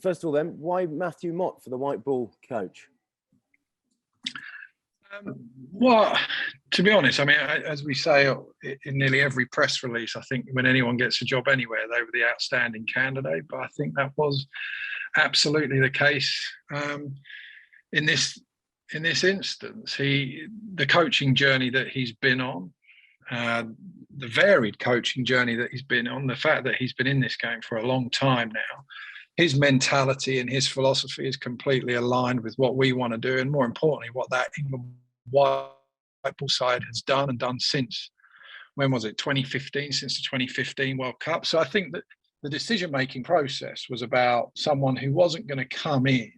First of all, then, why Matthew Mott for the white ball coach? Well, to be honest, I mean, as we say in nearly every press release, I think when anyone gets a job anywhere, they were the outstanding candidate. But I think that was absolutely the case in this instance. The coaching journey that he's been on, the varied coaching journey that he's been on, the fact that he's been in this game for a long time now, his mentality and his philosophy is completely aligned with what we want to do, and more importantly, what that England white ball side has done and done since, when was it, 2015, since the 2015 World Cup. So I think that the decision-making process was about someone who wasn't going to come in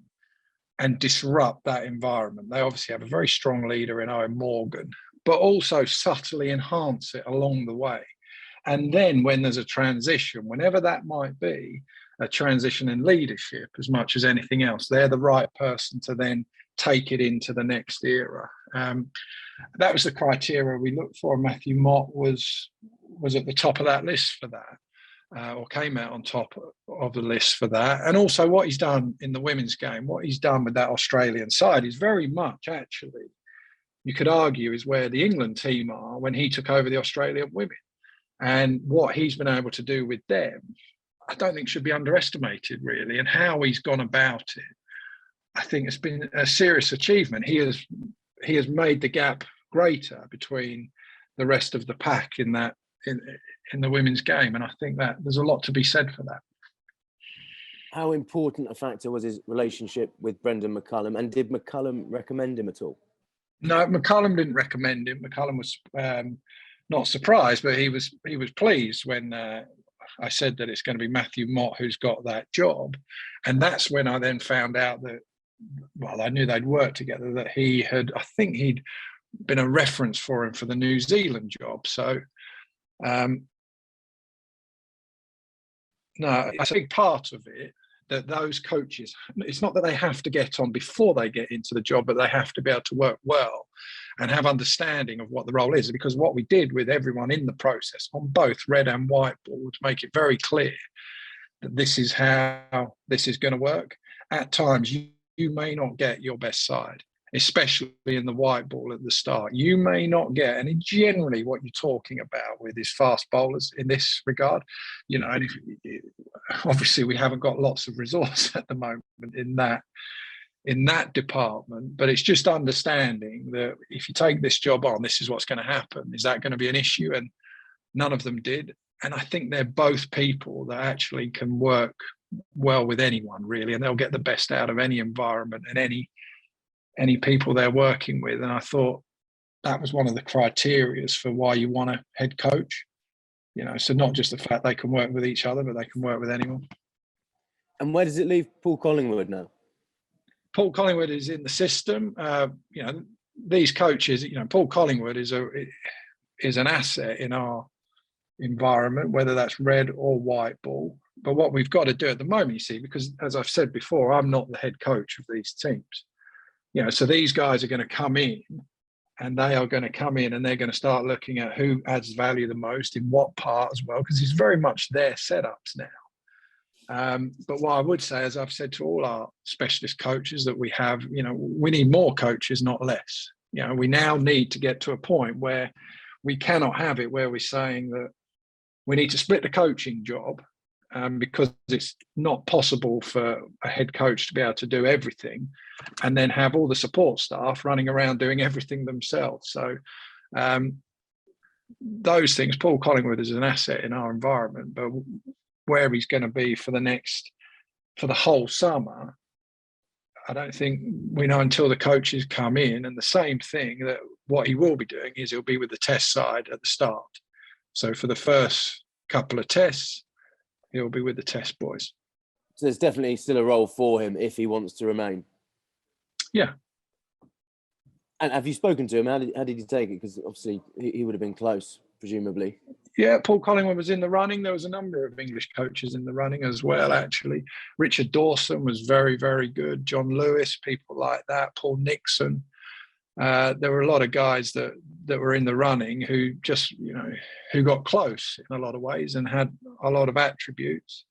and disrupt that environment. They obviously have a very strong leader in Owen Morgan, but also subtly enhance it along the way. And then when there's a transition, whenever that might be, a transition in leadership as much as anything else, they're the right person to then take it into the next era. That was the criteria we looked for. Matthew Mott was at the top of that list for that, or came out on top of the list for that. And also what he's done in the women's game, what he's done with that Australian side is very much, actually, you could argue, is where the England team are when he took over the Australian women. And what he's been able to do with them, I don't think should be underestimated, really. And how he's gone about it, I think it's been a serious achievement. He has made the gap greater between the rest of the pack in the women's game. And I think that there's a lot to be said for that. How important a factor was his relationship with Brendan McCullum, and did McCullum recommend him at all? No, McCullum didn't recommend him. McCullum was not surprised, but he was pleased when I said that it's going to be Matthew Mott who's got that job. And that's when I then found out that, well, I knew they'd worked together, that I think he'd been a reference for him for the New Zealand job. So, no, I think part of it, that those coaches, it's not that they have to get on before they get into the job, but they have to be able to work well and have understanding of what the role is. Because what we did with everyone in the process on both red and white ball to make it very clear that this is how this is going to work. At times, you may not get your best side, especially in the white ball at the start. You may not get, and generally what you're talking about with is fast bowlers in this regard, and obviously we haven't got lots of resource at the moment in that department, but it's just understanding that if you take this job on, this is what's going to happen. Is that going to be an issue? And none of them did. And I think they're both people that actually can work well with anyone, really, and they'll get the best out of any environment and any people they're working with. And I thought that was one of the criteria for why you want a head coach, so not just the fact they can work with each other, but they can work with anyone. And where does it leave Paul Collingwood now? Paul Collingwood is in the system. These coaches, Paul Collingwood is an asset in our environment, whether that's red or white ball. But what we've got to do at the moment, you see, because as I've said before, I'm not the head coach of these teams. So these guys are going to come in, and they are going to come in and they're going to start looking at who adds value the most in what part as well, because it's very much their setups now. But what I would say, as I've said to all our specialist coaches that we have, we need more coaches, not less. We now need to get to a point where we cannot have it where we're saying that we need to split the coaching job because it's not possible for a head coach to be able to do everything, and then have all the support staff running around doing everything themselves. So those things, Paul Collingwood is an asset in our environment, but where he's going to be for the whole summer, I don't think we know until the coaches come in. And the same thing, that what he will be doing is he'll be with the test side at the start. So for the first couple of tests, he'll be with the test boys. So there's definitely still a role for him if he wants to remain. Yeah. And have you spoken to him? How did he take it? Because obviously he would have been close, presumably. Yeah, Paul Collingwood was in the running. There was a number of English coaches in the running as well, actually. Richard Dawson was very, very good. John Lewis, people like that. Paul Nixon. There were a lot of guys that were in the running who just, who got close in a lot of ways and had a lot of attributes.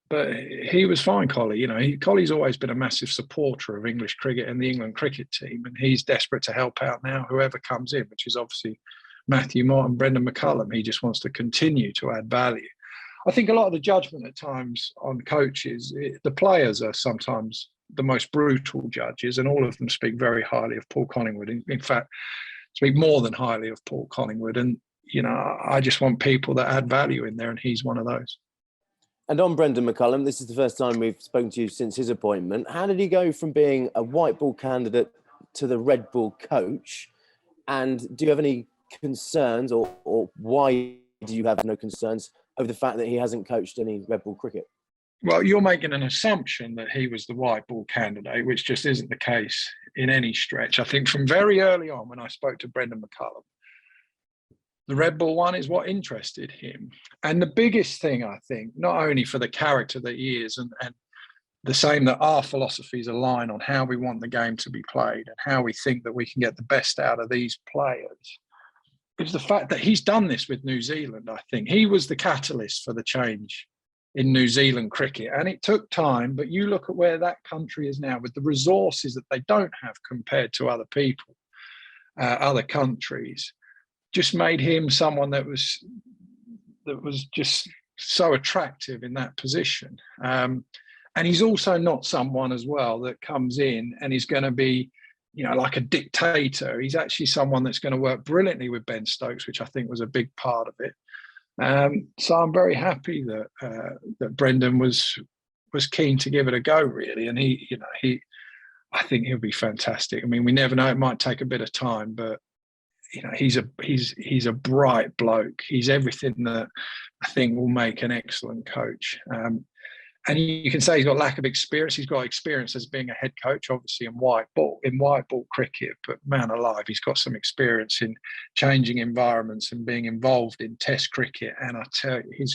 But he was fine, Collie. You know, Collie's always been a massive supporter of English cricket and the England cricket team, and he's desperate to help out now, whoever comes in, which is obviously Matthew Mott and Brendan McCullum. He just wants to continue to add value. I think a lot of the judgment at times on coaches, the players are sometimes the most brutal judges, and all of them speak very highly of Paul Collingwood. In fact, speak more than highly of Paul Collingwood. And, you know, I just want people that add value in there, and he's one of those. And on Brendan McCullum, this is the first time we've spoken to you since his appointment. How did he go from being a white ball candidate to the red ball coach? And do you have any concerns, or why do you have no concerns over the fact that he hasn't coached any red ball cricket? Well, you're making an assumption that he was the white ball candidate, which just isn't the case in any stretch. I think from very early on, when I spoke to Brendan McCullum, the red ball one is what interested him. And the biggest thing, I think, not only for the character that he is, and the same that our philosophies align on how we want the game to be played and how we think that we can get the best out of these players, is the fact that he's done this with New Zealand. I think he was the catalyst for the change in New Zealand cricket, and it took time, but you look at where that country is now with the resources that they don't have compared to other people, other countries, just made him someone that was just so attractive in that position. And he's also not someone as well that comes in and is going to be, you know, like a dictator. He's actually someone that's going to work brilliantly with Ben Stokes, which I think was a big part of it. So I'm very happy that Brendan was keen to give it a go, really. And I think he'll be fantastic. I mean, we never know; it might take a bit of time, but you know, he's a bright bloke. He's everything that I think will make an excellent coach. And you can say he's got lack of experience. He's got experience as being a head coach, obviously, in white ball cricket. But man alive, he's got some experience in changing environments and being involved in Test cricket. And I tell you,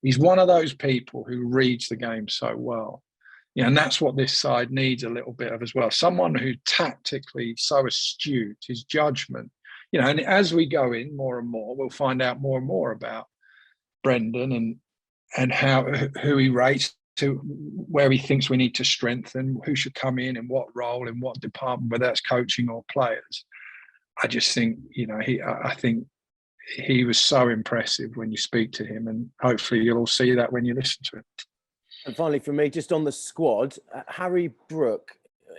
he's one of those people who reads the game so well. You know, and that's what this side needs a little bit of as well. Someone who tactically so astute, his judgment. You know, and as we go in more and more, we'll find out more and more about Brendan and who he rates, to where he thinks we need to strengthen, who should come in what role, in what department, whether that's coaching or players. I just think, you know, I think he was so impressive when you speak to him, and hopefully you'll all see that when you listen to him. And finally, for me, just on the squad, Harry Brook,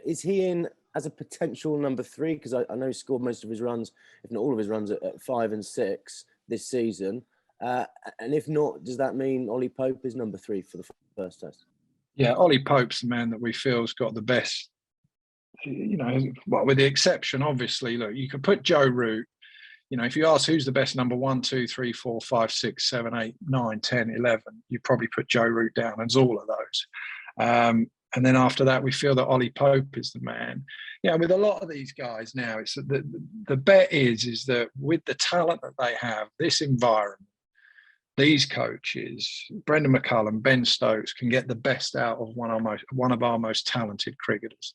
is he in as a potential number 3? Because I know he scored most of his runs, if not all of his runs, at 5 and 6 this season. And if not, does that mean Ollie Pope is number 3 for the first test? Yeah, Ollie Pope's the man that we feel has got the best, you know, well, with the exception, obviously, look, you could put Joe Root, you know, if you ask who's the best number 1, 2, 3, 4, 5, 6, 7, 8, 9, 10, 11, you probably put Joe Root down as all of those. And then after that, we feel that Ollie Pope is the man. Yeah, with a lot of these guys now, it's the bet is that with the talent that they have, this environment, these coaches, Brendan McCullum, Ben Stokes, can get the best out of one of our most talented cricketers.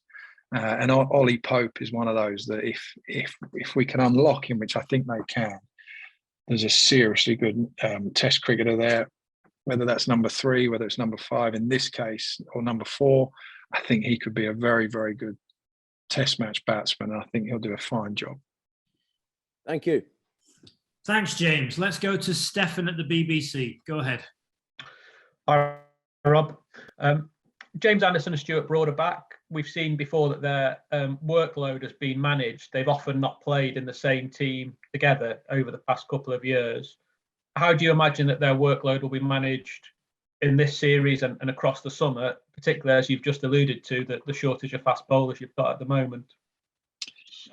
And Ollie Pope is one of those that if we can unlock him, which I think they can, there's a seriously good Test cricketer there. Whether that's number 3, whether it's number 5 in this case, or number 4, I think he could be a very, very good Test match batsman. And I think he'll do a fine job. Thank you. Thanks, James. Let's go to Stefan at the BBC. Go ahead. Hi, Rob. James Anderson and Stuart Broad are back. We've seen before that their workload has been managed. They've often not played in the same team together over the past couple of years. How do you imagine that their workload will be managed in this series and across the summer, particularly as you've just alluded to, the shortage of fast bowlers you've got at the moment?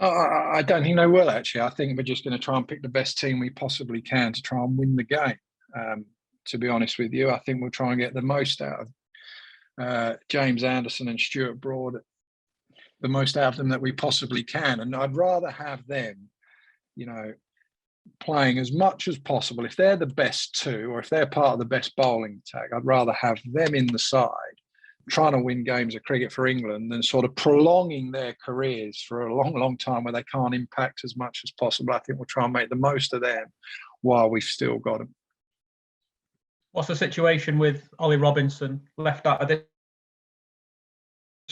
I don't think they will, actually. I think we're just going to try and pick the best team we possibly can to try and win the game. To be honest with you, I think we'll try and get the most out of James Anderson and Stuart Broad, the most out of them that we possibly can. And I'd rather have them, you know, playing as much as possible. If they're the best 2, or if they're part of the best bowling attack, I'd rather have them in the side trying to win games of cricket for England than sort of prolonging their careers for a long, long time where they can't impact as much as possible. I think we'll try and make the most of them while we've still got them. What's the situation with Ollie Robinson left out of this?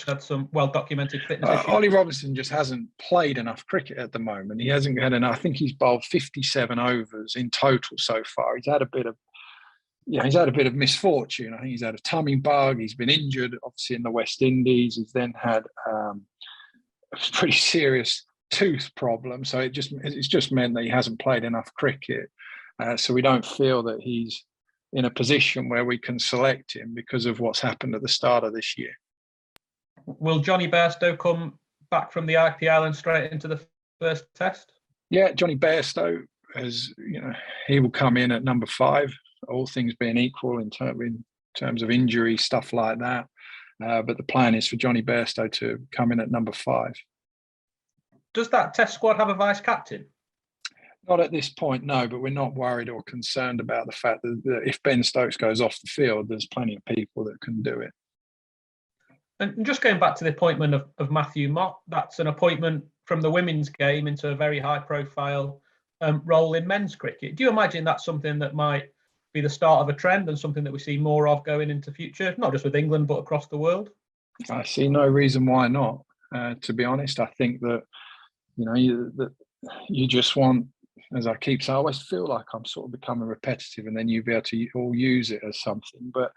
Had some well-documented fitness issues. Ollie Robinson just hasn't played enough cricket at the moment. He hasn't had enough. I think he's bowled 57 overs in total so far. He's had a bit of misfortune. I think he's had a tummy bug. He's been injured, obviously, in the West Indies. He's then had a pretty serious tooth problem. So it's just meant that he hasn't played enough cricket. So we don't feel that he's in a position where we can select him because of what's happened at the start of this year. Will Johnny Bairstow come back from the IPL and straight into the first test? Yeah, Johnny Bairstow, he will come in at number 5, all things being equal in terms of injury, stuff like that. But the plan is for Johnny Bairstow to come in at number 5. Does that test squad have a vice captain? Not at this point, no, but we're not worried or concerned about the fact that if Ben Stokes goes off the field, there's plenty of people that can do it. And just going back to the appointment of Matthew Mott, that's an appointment from the women's game into a very high-profile role in men's cricket. Do you imagine that's something that might be the start of a trend and something that we see more of going into future, not just with England, but across the world? I see no reason why not, to be honest. I think that, you just want, as I keep saying, I always feel like I'm sort of becoming repetitive and then you'll be able to all use it as something. But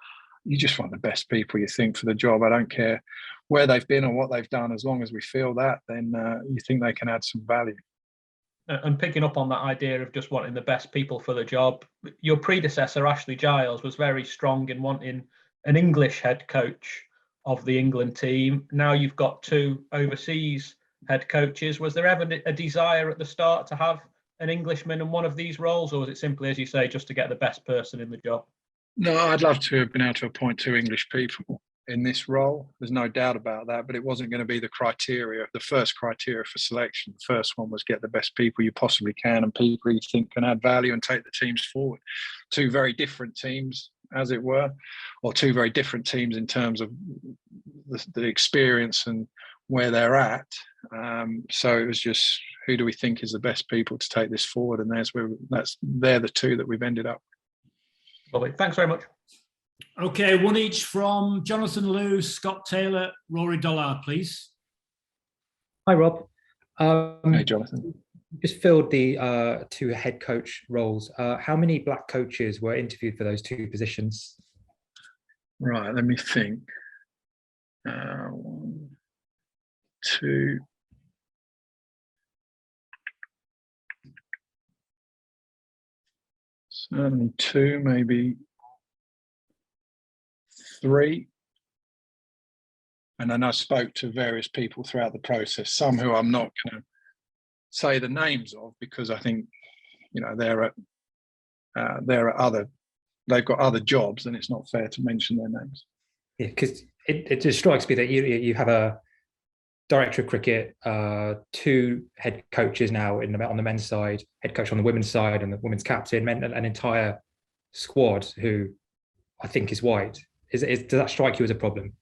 you just want the best people, you think, for the job. I don't care where they've been or what they've done. As long as we feel that, then you think they can add some value. And picking up on that idea of just wanting the best people for the job, your predecessor, Ashley Giles, was very strong in wanting an English head coach of the England team. Now you've got 2 overseas head coaches. Was there ever a desire at the start to have an Englishman in one of these roles, or was it simply, as you say, just to get the best person in the job? No, I'd love to have been able to appoint 2 English people in this role. There's no doubt about that, but it wasn't going to be the criteria. The first criteria for selection, the first one was get the best people you possibly can and people you think can add value and take the teams forward. 2 very different teams, as it were, or 2 very different teams in terms of the experience and where they're at. So it was just, who do we think is the best people to take this forward? And they're the 2 that we've ended up with. Lovely. Thanks very much. Okay, one each from Jonathan Liu, Scott Taylor, Rory Dollard, please. Hi, Rob. Hey, Jonathan. Just filled the 2 head coach roles. How many black coaches were interviewed for those 2 positions? Right, let me think. 1, 2. Certainly 2, maybe 3. And then I spoke to various people throughout the process, some who I'm not going to say the names of because I think, they're at they've got other jobs and it's not fair to mention their names. Yeah, because it just strikes me that you have a director of cricket, 2 head coaches now on the men's side, head coach on the women's side, and the women's captain, an entire squad who I think is white. Does that strike you as a problem?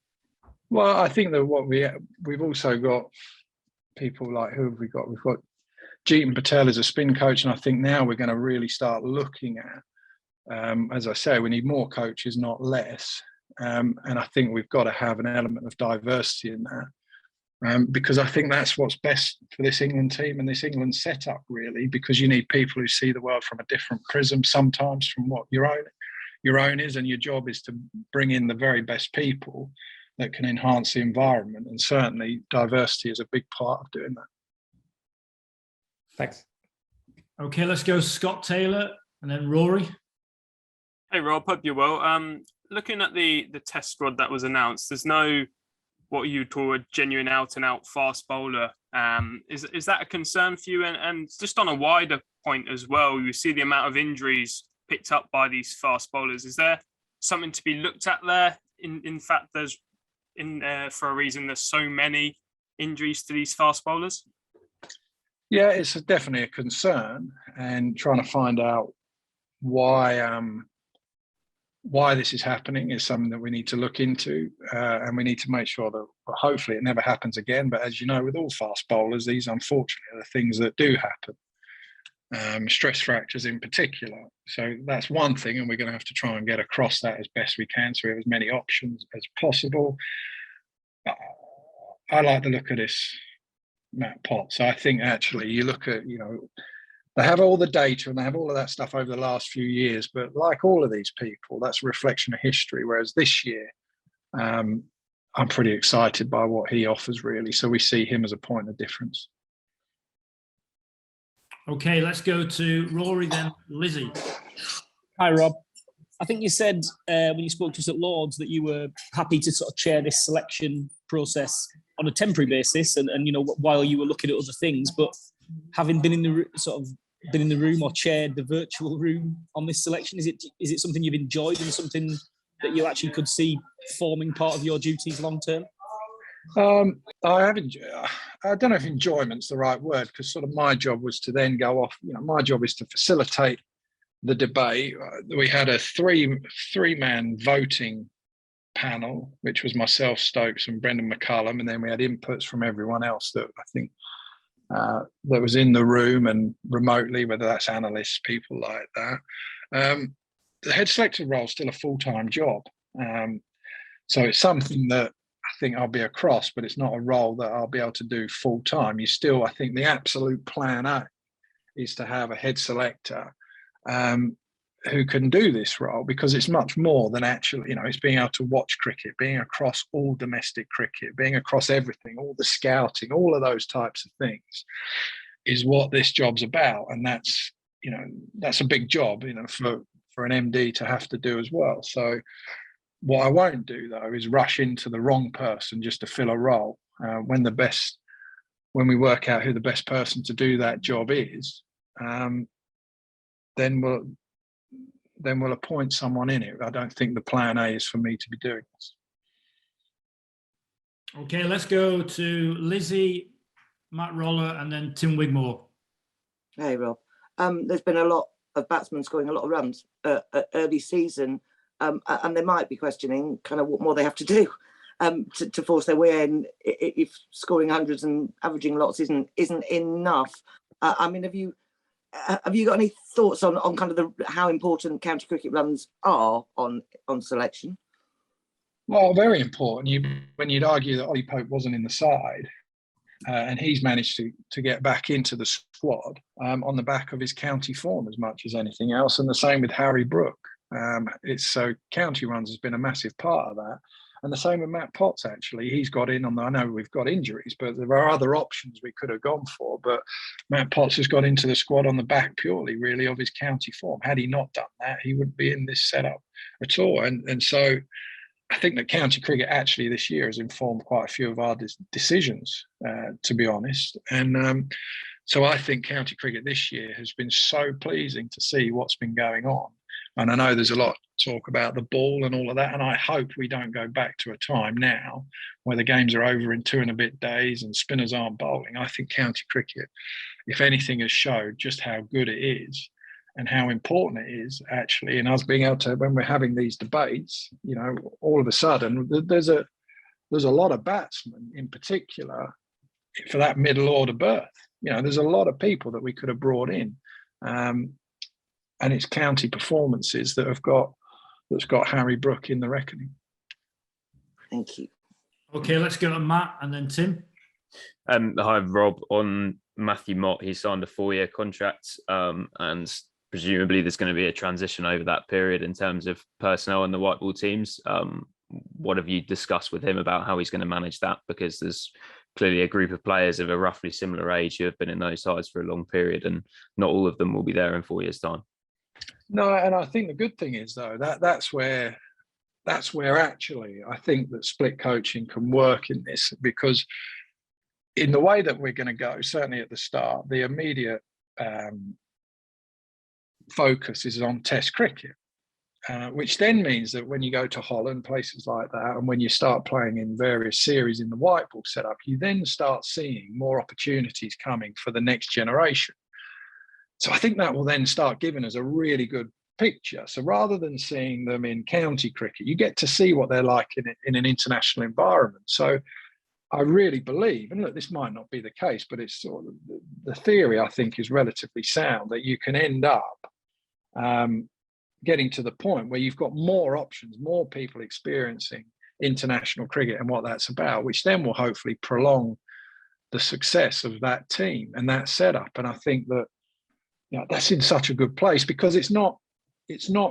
Well, I think that we've also got people like, who have we got? We've got Jeetan Patel as a spin coach, and I think now we're going to really start looking at, as I say, we need more coaches, not less. And I think we've got to have an element of diversity in that. Because I think that's what's best for this England team and this England setup, really, because you need people who see the world from a different prism sometimes from what your own is, and your job is to bring in the very best people that can enhance the environment, and certainly diversity is a big part of doing that. Thanks. Okay, let's go Scott Taylor and then Rory. Hey Rob, hope you're well. Looking at the test squad that was announced, there's no what you call a genuine out-and-out fast bowler. Is that a concern for you? And just on a wider point as well, you see the amount of injuries picked up by these fast bowlers. Is there something to be looked at there? In fact, there's for a reason there's so many injuries to these fast bowlers. Yeah, it's definitely a concern, and trying to find out why this is happening is something that we need to look into, and we need to make sure that hopefully it never happens again. But as you know, with all fast bowlers, these unfortunately are the things that do happen. stress fractures in particular. So that's one thing, and we're going to have to try and get across that as best we can, so we have as many options as possible. I like the look of this Matt Potts. So I think actually you look at, they have all the data and they have all of that stuff over the last few years, but like all of these people, that's a reflection of history. Whereas this year, I'm pretty excited by what he offers, really. So we see him as a point of difference. Okay, let's go to Rory, then Lizzie. Hi, Rob. I think you said when you spoke to us at Lords that you were happy to sort of chair this selection process on a temporary basis, and while you were looking at other things. But having been in the room or chaired the virtual room on this selection, is it something you've enjoyed and something that you actually could see forming part of your duties long term? I have I don't know if enjoyment's the right word, because sort of my job was to then go off. My job is to facilitate the debate. We had a three-man voting panel, which was myself, Stokes, and Brendan McCullum, and then we had inputs from everyone else that I think that was in the room and remotely, whether that's analysts, people like that. The head selector role is still a full-time job, so it's something that I think I'll be across, but it's not a role that I'll be able to do full-time. I think the absolute plan A is to have a head selector who can do this role, because it's much more than actually, it's being able to watch cricket, being across all domestic cricket, being across everything, all the scouting, all of those types of things is what this job's about. And that's a big job, for an MD to have to do as well. So what I won't do, though, is rush into the wrong person just to fill a role. When we work out who the best person to do that job is, then we'll appoint someone in it. I don't think the plan A is for me to be doing this. Okay, let's go to Lizzie, Matt Roller, and then Tim Wigmore. Hey, Rob. There's been a lot of batsmen scoring a lot of runs early season, and they might be questioning kind of what more they have to do to force their way in if scoring hundreds and averaging lots isn't enough. Have you got any thoughts on kind of how important county cricket runs are on selection? Well, very important. When you'd argue that Ollie Pope wasn't in the side, and he's managed to get back into the squad on the back of his county form as much as anything else, and the same with Harry Brook. County runs has been a massive part of that. And the same with Matt Potts, actually. He's got in I know we've got injuries, but there are other options we could have gone for. But Matt Potts has got into the squad on the back purely, really, of his county form. Had he not done that, he wouldn't be in this setup at all. And so I think that county cricket actually this year has informed quite a few of our decisions, to be honest. And so I think county cricket this year has been so pleasing to see what's been going on. And I know there's a lot of talk about the ball and all of that, and I hope we don't go back to a time now where the games are over in 2 and a bit days and spinners aren't bowling. I think county cricket, if anything, has showed just how good it is and how important it is, actually. And us being able to, when we're having these debates, all of a sudden there's a lot of batsmen in particular for that middle order berth. There's a lot of people that we could have brought in. And it's county performances that's got Harry Brook in the reckoning. Thank you. Okay, let's go to Matt and then Tim. Hi, Rob. On Matthew Mott, he signed a 4-year contract, and presumably there's going to be a transition over that period in terms of personnel in the white ball teams. What have you discussed with him about how he's going to manage that? Because there's clearly a group of players of a roughly similar age who have been in those sides for a long period, and not all of them will be there in 4 years' time. No, and I think the good thing is, though, that's where actually I think that split coaching can work in this, because in the way that we're going to go, certainly at the start, the immediate focus is on Test cricket, which then means that when you go to Holland, places like that, and when you start playing in various series in the white ball setup, you then start seeing more opportunities coming for the next generation. So I think that will then start giving us a really good picture. So rather than seeing them in county cricket, you get to see what they're like in an international environment. So I really believe, and look, this might not be the case, but it's sort of the theory, I think, is relatively sound, that you can end up getting to the point where you've got more options, more people experiencing international cricket and what that's about, which then will hopefully prolong the success of that team and that setup. And I think that, you know, that's in such a good place, because it's not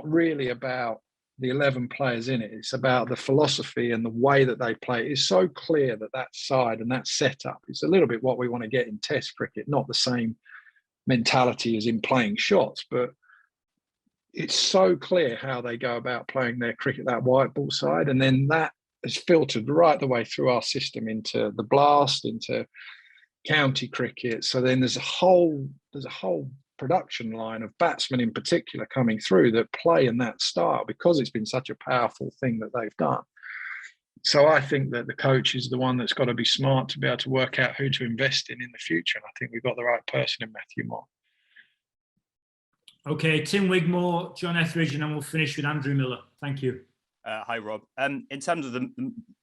really about the 11 players in it. It's about the philosophy and the way that they play. It's so clear that that side and that setup is a little bit what we want to get in Test cricket, not the same mentality as in playing shots, but it's so clear how they go about playing their cricket, that white ball side. And then that is filtered right the way through our system into the blast, into county cricket. So then there's a whole production line of batsmen in particular coming through that play in that style, because it's been such a powerful thing that they've done. So I think that the coach is the one that's got to be smart to be able to work out who to invest in the future. And I think we've got the right person in Matthew Mott. Okay, Tim Wigmore, John Etheridge, and then we'll finish with Andrew Miller. Thank you. Hi, Rob. In terms of the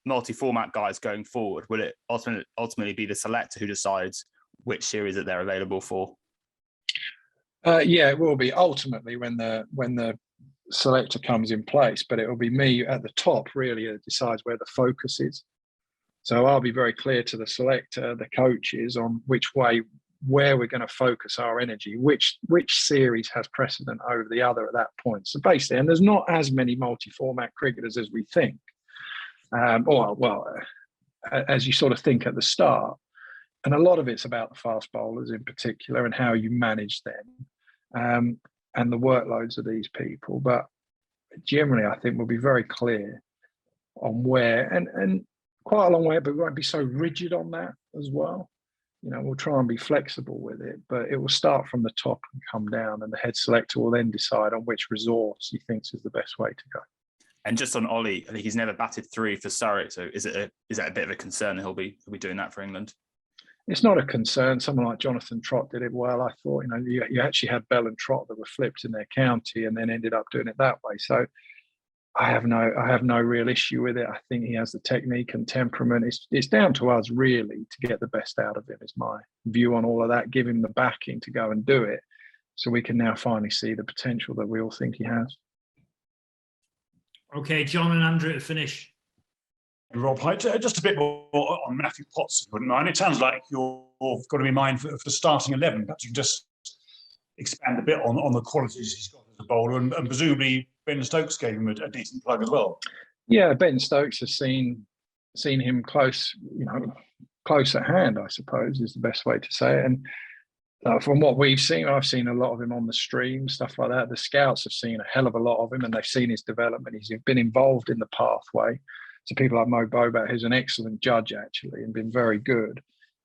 multi-format guys going forward, will it ultimately be the selector who decides which series that they're available for? Yeah, it will be ultimately when the selector comes in place, but it will be me at the top really that decides where the focus is. So I'll be very clear to the selector, the coaches, on where we're going to focus our energy, which series has precedent over the other at that point. So basically, and there's not as many multi-format cricketers as we think, as you sort of think at the start. And a lot of it's about the fast bowlers in particular and how you manage them and the workloads of these people. But generally, I think we'll be very clear on where, and quite a long way, but we won't be so rigid on that as well. You know, we'll try and be flexible with it, but it will start from the top and come down, and the head selector will then decide on which resource he thinks is the best way to go. And just on Ollie, I think he's never batted through for Surrey, so is that a bit of a concern that he'll be doing that for England? It's not a concern. Someone like Jonathan Trott did it well. I thought, you know, you actually had Bell and Trott that were flipped in their county and then ended up doing it that way. So I have no real issue with it. I think he has the technique and temperament. It's down to us really to get the best out of him, is my view on all of that. Give him the backing to go and do it, so we can now finally see the potential that we all think he has. Okay, John and Andrew to finish. Rob, just a bit more on Matthew Potts, if you wouldn't mind. It sounds like you've got to be mindful for the starting 11. Perhaps you can just expand a bit on the qualities he's got as a bowler, and presumably Ben Stokes gave him a decent plug as well. Yeah, Ben Stokes has seen him close at hand, I suppose, is the best way to say it. And from what we've seen, I've seen a lot of him on the stream, stuff like that. The scouts have seen a hell of a lot of him, and they've seen his development. He's been involved in the pathway. So people like Mo Bobat, who's an excellent judge actually, and been very good,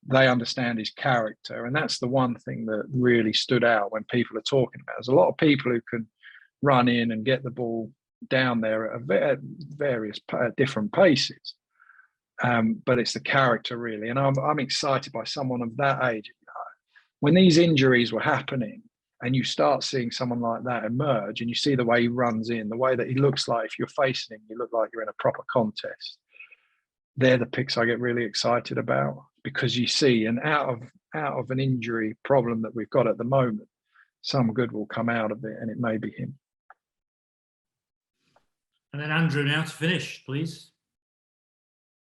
they understand his character. And that's the one thing that really stood out when people are talking about. There's a lot of people who can run in and get the ball down there at various different paces. But it's the character really. And I'm excited by someone of that age. When these injuries were happening and you start seeing someone like that emerge, and you see the way he runs in, the way that he looks like, if you're facing him, you look like you're in a proper contest. They're the picks I get really excited about, because you see, and out of an injury problem that we've got at the moment, some good will come out of it, and it may be him. And then Andrew, now to finish, please.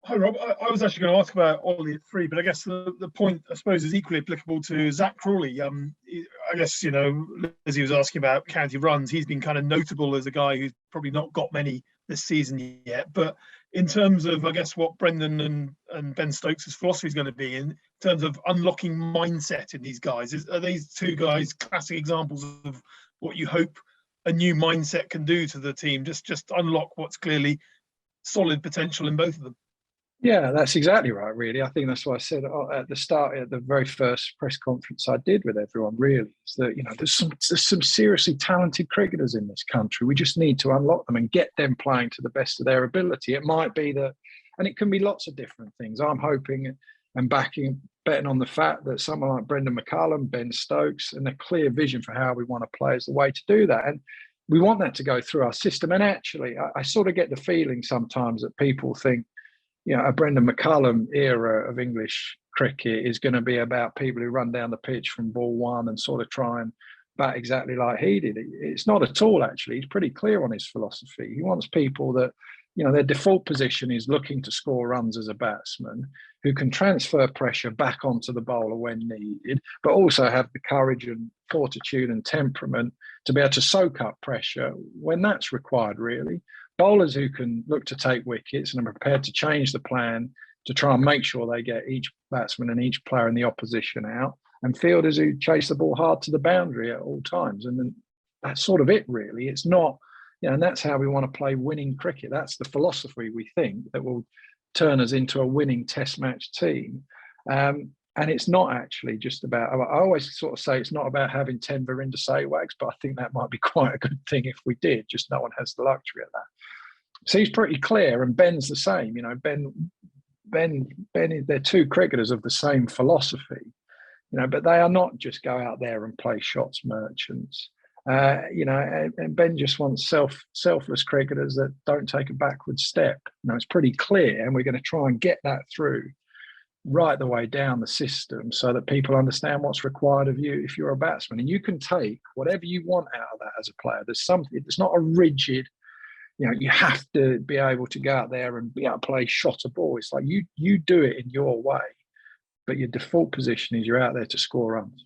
Hi, Rob. I was actually going to ask about Ollie at 3, but I guess the point, I suppose, is equally applicable to Zach Crawley. I guess, you know, as he was asking about county runs, he's been kind of notable as a guy who's probably not got many this season yet. But in terms of, I guess, what Brendan and Ben Stokes' philosophy is going to be in terms of unlocking mindset in these guys, are these two guys classic examples of what you hope a new mindset can do to the team? Just unlock what's clearly solid potential in both of them. Yeah, that's exactly right, really. I think that's what I said at the start, at the very first press conference I did with everyone, really, is that, you know, there's some seriously talented cricketers in this country. We just need to unlock them and get them playing to the best of their ability. It might be that, and it can be lots of different things. I'm hoping and betting on the fact that someone like Brendan McCullum, Ben Stokes, and a clear vision for how we want to play is the way to do that. And we want that to go through our system. And actually, I sort of get the feeling sometimes that people think, a Brendan McCullum era of English cricket is going to be about people who run down the pitch from ball one and sort of try and bat exactly like he did. It's not at all, actually. He's pretty clear on his philosophy. He wants people that, their default position is looking to score runs as a batsman, who can transfer pressure back onto the bowler when needed, but also have the courage and fortitude and temperament to be able to soak up pressure when that's required, really. Bowlers who can look to take wickets and are prepared to change the plan to try and make sure they get each batsman and each player in the opposition out, and fielders who chase the ball hard to the boundary at all times. And then that's sort of it, really. It's not, and that's how we want to play winning cricket. That's the philosophy, we think, that will turn us into a winning test match team. And it's not actually just about, I always sort of say it's not about having 10 Virender Sehwags, but I think that might be quite a good thing if we did, just no one has the luxury of that. So he's pretty clear, and Ben's the same. Ben, they're two cricketers of the same philosophy, but they are not just go out there and play shots merchants. And Ben just wants selfless cricketers that don't take a backward step. It's pretty clear, and we're going to try and get that through right the way down the system so that people understand what's required of you if you're a batsman. And you can take whatever you want out of that as a player. There's something, it's not a rigid, you have to be able to go out there and be able to play shot a ball. It's like you do it in your way, but your default position is you're out there to score runs.